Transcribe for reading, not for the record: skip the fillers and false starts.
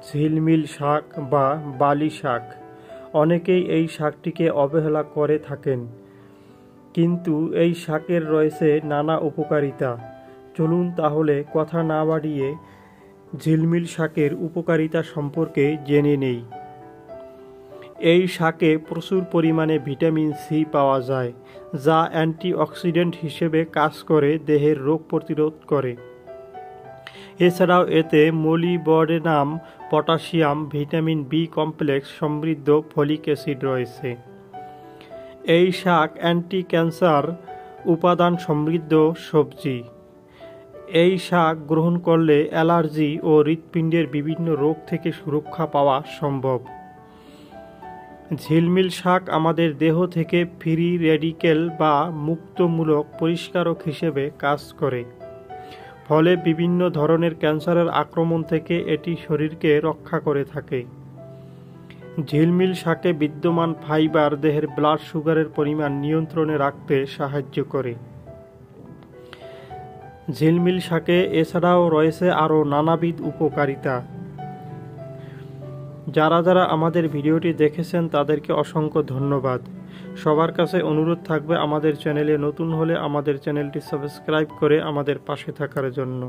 ঝিলমিল শাক বা বালি শাক। অনেকেই এই শাকটিকে অবহেলা করে থাকেন, কিন্তু এই শাকের রয়েছে নানা উপকারিতা। চলুন তাহলে কথা না বাড়িয়ে ঝিলমিল শাকের উপকারিতা সম্পর্কে জেনে নেই। এই শাকে প্রচুর পরিমাণে ভিটামিন সি পাওয়া যায়, যা অ্যান্টিঅক্সিডেন্ট হিসেবে কাজ করে দেহের রোগ প্রতিরোধ করে। এছাড়াও এতে molybdenum, potassium, vitamin B complex সমৃদ্ধ ফলিক অ্যাসিড রয়েছে। এই শাক অ্যান্টি ক্যান্সার উপাদান সমৃদ্ধ সবজি। এই শাক গ্রহণ করলে অ্যালার্জি ও হৃৎপিণ্ডের বিভিন্ন রোগ থেকে সুরক্ষা পাওয়া সম্ভব। ঝিলমিল শাক আমাদের দেহ থেকে ফ্রি রেডিকেল বা মুক্তমূলক পরিষ্কারক হিসেবে কাজ করে, ফলে বিভিন্ন ধরনের ক্যান্সারের আক্রমণ থেকে এটি শরীরকে রক্ষা করে থাকে। ঝিলমিল শাকে বিদ্যমান ফাইবার দেহের ব্লাড সুগারের পরিমাণ নিয়ন্ত্রণে রাখতে সাহায্য করে। ঝিলমিল শাকে এছাড়াও রয়েছে আরও নানাবিধ উপকারিতা। যারা আমাদের ভিডিওটি দেখেছেন তাদেরকে অসংখ্য ধন্যবাদ। সবার কাছে অনুরোধ থাকবে আমাদের চ্যানেলে নতুন হলে আমাদের চ্যানেলটি সাবস্ক্রাইব করে আমাদের পাশে থাকার জন্য।